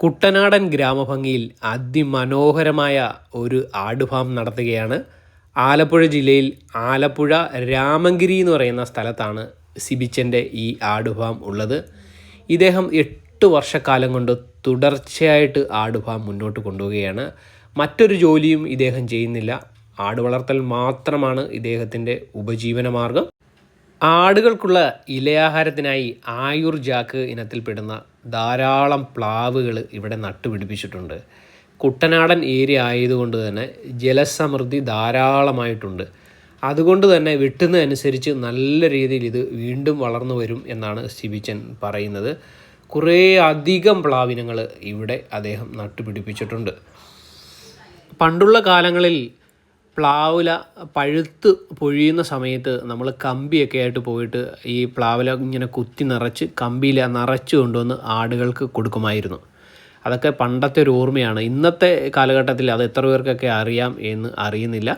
കുട്ടനാടൻ ഗ്രാമഭംഗിയിൽ അതിമനോഹരമായ ഒരു ആട് ഫാം നടത്തുകയാണ്. ആലപ്പുഴ ജില്ലയിൽ ആലപ്പുഴ രാമങ്കിരി എന്ന് പറയുന്ന സ്ഥലത്താണ് സിബിച്ചൻ്റെ ഈ ആട് ഫാം ഉള്ളത്. ഇദ്ദേഹം 8 വർഷക്കാലം കൊണ്ട് തുടർച്ചയായിട്ട് ആട് ഫാം മുന്നോട്ട് കൊണ്ടുപോവുകയാണ്. മറ്റൊരു ജോലിയും ഇദ്ദേഹം ചെയ്യുന്നില്ല. ആട് വളർത്തൽ മാത്രമാണ് ഇദ്ദേഹത്തിൻ്റെ ഉപജീവന മാർഗം. ആടുകൾക്കുള്ള ഇലയാഹാരത്തിനായി ആയുർ ജാക്ക് ഇനത്തിൽപ്പെടുന്ന ധാരാളം പ്ലാവുകൾ ഇവിടെ നട്ടുപിടിപ്പിച്ചിട്ടുണ്ട്. കുട്ടനാടൻ ഏരിയ ആയതുകൊണ്ട് തന്നെ ജലസമൃദ്ധി ധാരാളമായിട്ടുണ്ട്. അതുകൊണ്ട് തന്നെ വെട്ടുന്നതനുസരിച്ച് നല്ല രീതിയിൽ ഇത് വീണ്ടും വളർന്നു വരും എന്നാണ് സിബിച്ചൻ പറയുന്നത്. കുറേ അധികം പ്ലാവിനങ്ങൾ ഇവിടെ അദ്ദേഹം നട്ടുപിടിപ്പിച്ചിട്ടുണ്ട്. പണ്ടുള്ള കാലങ്ങളിൽ പ്ലാവില പഴുത്ത് പൊഴിയുന്ന സമയത്ത് നമ്മൾ കമ്പിയൊക്കെ ആയിട്ട് പോയിട്ട് ഈ പ്ലാവില ഇങ്ങനെ കുത്തി നിറച്ച് കമ്പിയിൽ നിറച്ച് കൊണ്ടുവന്ന് ആടുകൾക്ക് കൊടുക്കുമായിരുന്നു. അതൊക്കെ പണ്ടത്തെ ഒരു ഓർമ്മയാണ്. ഇന്നത്തെ കാലഘട്ടത്തിൽ അത് എത്ര പേർക്കൊക്കെ അറിയാം എന്ന് അറിയുന്നില്ല.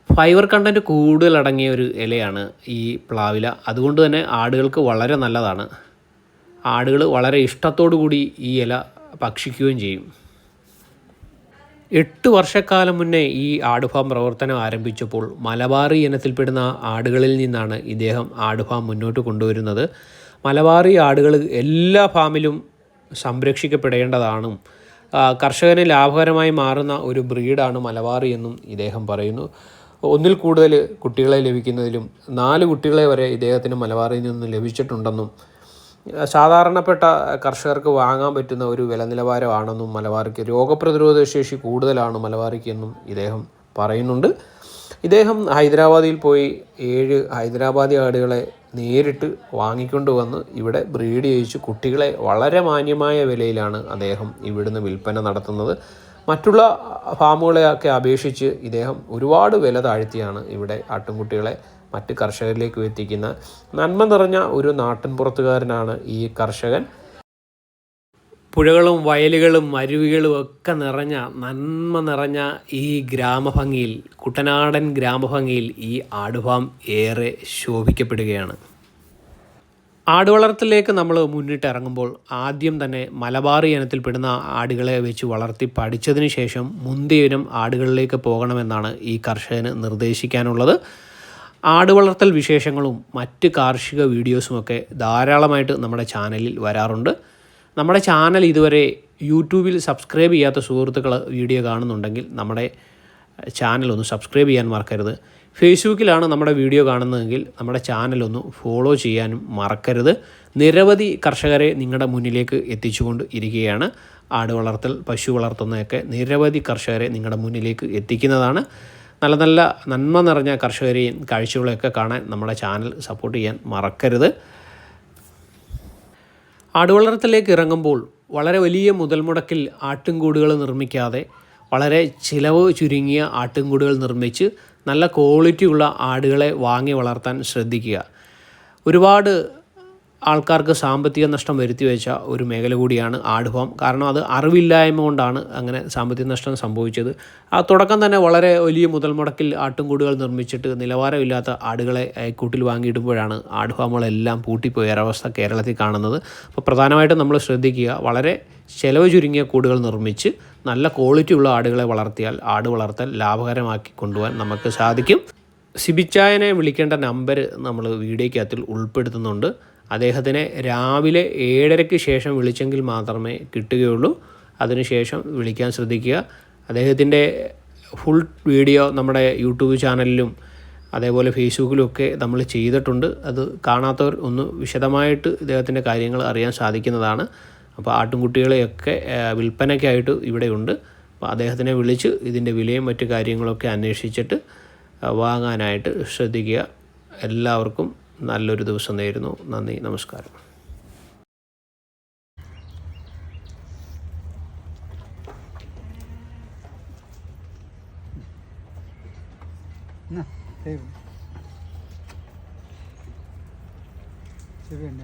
ഫൈബർ കണ്ടൻറ്റ് കൂടുതലടങ്ങിയ ഒരു ഇലയാണ് ഈ പ്ലാവില. അതുകൊണ്ട് തന്നെ ആടുകൾക്ക് വളരെ നല്ലതാണ്. ആടുകൾ വളരെ ഇഷ്ടത്തോടു കൂടി ഈ ഇല ഭക്ഷിക്കുകയും ചെയ്യും. 8 വർഷക്കാലം മുന്നേ ഈ ആട് ഫാം പ്രവർത്തനം ആരംഭിച്ചപ്പോൾ മലബാറി ഇനത്തിൽപ്പെടുന്ന ആടുകളിൽ നിന്നാണ് ഇദ്ദേഹം ആട് ഫാം മുന്നോട്ട് കൊണ്ടുവരുന്നത്. മലബാറി ആടുകൾ എല്ലാ ഫാമിലും സംരക്ഷിക്കപ്പെടേണ്ടതാണെന്നും കർഷകന് ലാഭകരമായി മാറുന്ന ഒരു ബ്രീഡാണ് മലബാറി എന്നും ഇദ്ദേഹം പറയുന്നു. ഒന്നിൽ കൂടുതൽ കുട്ടികളെ ലഭിക്കുന്നതിലും 4 കുട്ടികളെ വരെ ഇദ്ദേഹത്തിന് മലബാറിയിൽ നിന്ന് ലഭിച്ചിട്ടുണ്ടെന്നും സാധാരണപ്പെട്ട കർഷകർക്ക് വാങ്ങാൻ പറ്റുന്ന ഒരു വില നിലവാരമാണെന്നും മലബാറിക്ക് രോഗപ്രതിരോധ ശേഷി കൂടുതലാണ് മലബാറിക്ക് എന്നും ഇദ്ദേഹം പറയുന്നുണ്ട്. ഇദ്ദേഹം ഹൈദരാബാദിൽ പോയി 7 ഹൈദരാബാദി ആടുകളെ നേരിട്ട് വാങ്ങിക്കൊണ്ട് വന്ന് ഇവിടെ ബ്രീഡ് ചെയ്യിച്ച് കുട്ടികളെ വളരെ മാന്യമായ വിലയിലാണ് അദ്ദേഹം ഇവിടുന്ന് വിൽപ്പന നടത്തുന്നത്. മറ്റുള്ള ഫാമുകളെയൊക്കെ അപേക്ഷിച്ച് ഇദ്ദേഹം ഒരുപാട് വില താഴ്ത്തിയാണ് ഇവിടെ ആട്ടിൻകുട്ടികളെ മറ്റ് കർഷകരിലേക്ക് എത്തിക്കുന്ന നന്മ നിറഞ്ഞ ഒരു നാട്ടിൻപുറത്തുകാരനാണ് ഈ കർഷകൻ. പുഴകളും വയലുകളും അരുവികളും ഒക്കെ നിറഞ്ഞ നന്മ നിറഞ്ഞ ഈ ഗ്രാമഭംഗിയിൽ, കുട്ടനാടൻ ഗ്രാമഭംഗിയിൽ ഈ ആട് ഫാം ഏറെ ശോഭിക്കപ്പെടുകയാണ്. ആടുവളർത്തലിലേക്ക് നമ്മൾ മുന്നിട്ടിറങ്ങുമ്പോൾ ആദ്യം തന്നെ മലബാറി ഇനത്തിൽപ്പെടുന്ന ആടുകളെ വെച്ച് വളർത്തി പഠിച്ചതിന് ശേഷം മുന്തിയ ഇനം ആടുകളിലേക്ക് പോകണമെന്നാണ് ഈ കർഷകന് നിർദ്ദേശിക്കാനുള്ളത്. ആടുവളർത്തൽ വിശേഷങ്ങളും മറ്റ് കാർഷിക വീഡിയോസുമൊക്കെ ധാരാളമായിട്ട് നമ്മുടെ ചാനലിൽ വരാറുണ്ട്. നമ്മുടെ ചാനൽ ഇതുവരെ യൂട്യൂബിൽ സബ്സ്ക്രൈബ് ചെയ്യാത്ത സുഹൃത്തുക്കൾ വീഡിയോ കാണുന്നുണ്ടെങ്കിൽ നമ്മുടെ ചാനലൊന്ന് സബ്സ്ക്രൈബ് ചെയ്യാൻ മറക്കരുത്. ഫേസ്ബുക്കിലാണ് നമ്മുടെ വീഡിയോ കാണുന്നതെങ്കിൽ നമ്മുടെ ചാനലൊന്ന് ഫോളോ ചെയ്യാനും മറക്കരുത്. നിരവധി കർഷകരെ നിങ്ങളുടെ മുന്നിലേക്ക് എത്തിച്ചുകൊണ്ട് ഇരിക്കുകയാണ്. ആട് വളർത്തൽ, പശു വളർത്തുന്നതൊക്കെ നിരവധി കർഷകരെ നിങ്ങളുടെ മുന്നിലേക്ക് എത്തിക്കുന്നതാണ്. നല്ല നല്ല നന്മ നിറഞ്ഞ കർഷകരെയും കാഴ്ചകളെയൊക്കെ കാണാൻ നമ്മുടെ ചാനൽ സപ്പോർട്ട് ചെയ്യാൻ മറക്കരുത്. ആടുവളർത്തലിലേക്ക് ഇറങ്ങുമ്പോൾ വളരെ വലിയ മുതൽ മുടക്കിൽ ആട്ടിൻകൂടുകൾ നിർമ്മിക്കാതെ വളരെ ചിലവ് ചുരുങ്ങിയ ആട്ടിൻകൂടുകൾ നിർമ്മിച്ച് നല്ല ക്വാളിറ്റിയുള്ള ആടുകളെ വാങ്ങി വളർത്താൻ ശ്രദ്ധിക്കുക. ഒരുപാട് ആൾക്കാർക്ക് സാമ്പത്തിക നഷ്ടം വരുത്തി വെച്ച ഒരു മേഖല കൂടിയാണ് ആട് ഫാം. കാരണം അത് അറിവില്ലായ്മ കൊണ്ടാണ് അങ്ങനെ സാമ്പത്തിക നഷ്ടം സംഭവിച്ചത്. ആ തുടക്കം തന്നെ വളരെ വലിയ മുതൽ മുടക്കിൽ ആട്ടിൻകൂടുകൾ നിർമ്മിച്ചിട്ട് നിലവാരമില്ലാത്ത ആടുകളെ കൂട്ടിൽ വാങ്ങിയിടുമ്പോഴാണ് ആട് ഫാമുകളെല്ലാം പൂട്ടിപ്പോയ ഒരവസ്ഥ കേരളത്തിൽ കാണുന്നത്. അപ്പോൾ പ്രധാനമായിട്ടും നമ്മൾ ശ്രദ്ധിക്കുക, വളരെ ചിലവ് ചുരുങ്ങിയ കൂടുകൾ നിർമ്മിച്ച് നല്ല ക്വാളിറ്റിയുള്ള ആടുകളെ വളർത്തിയാൽ ആട് വളർത്തൽ ലാഭകരമാക്കി കൊണ്ടുപോകാൻ നമുക്ക് സാധിക്കും. സിബിച്ചായനെ വിളിക്കേണ്ട നമ്പർ നമ്മൾ വീഡിയോയ്ക്കകത്തിൽ ഉൾപ്പെടുത്തുന്നുണ്ട്. അദ്ദേഹത്തിനെ രാവിലെ 7:30-ക്ക് ശേഷം വിളിച്ചെങ്കിൽ മാത്രമേ കിട്ടുകയുള്ളൂ. അതിനുശേഷം വിളിക്കാൻ ശ്രദ്ധിക്കുക. അദ്ദേഹത്തിൻ്റെ ഫുൾ വീഡിയോ നമ്മുടെ യൂട്യൂബ് ചാനലിലും അതേപോലെ ഫേസ്ബുക്കിലും ഒക്കെ നമ്മൾ ചെയ്തിട്ടുണ്ട്. അത് കാണാത്തവർ ഒന്ന് വിശദമായിട്ട് ഇദ്ദേഹത്തിൻ്റെ കാര്യങ്ങൾ അറിയാൻ സാധിക്കുന്നതാണ്. അപ്പോൾ ആട്ടിൻകുട്ടികളെയൊക്കെ വിൽപ്പനയ്ക്കായിട്ട് ഇവിടെയുണ്ട്. അപ്പോൾ അദ്ദേഹത്തിനെ വിളിച്ച് ഇതിൻ്റെ വിലയും മറ്റു കാര്യങ്ങളൊക്കെ അന്വേഷിച്ചിട്ട് വാങ്ങാനായിട്ട് ശ്രദ്ധിക്കുക. എല്ലാവർക്കും നല്ലൊരു ദിവസം നേരുന്നു. നന്ദി, നമസ്കാരം.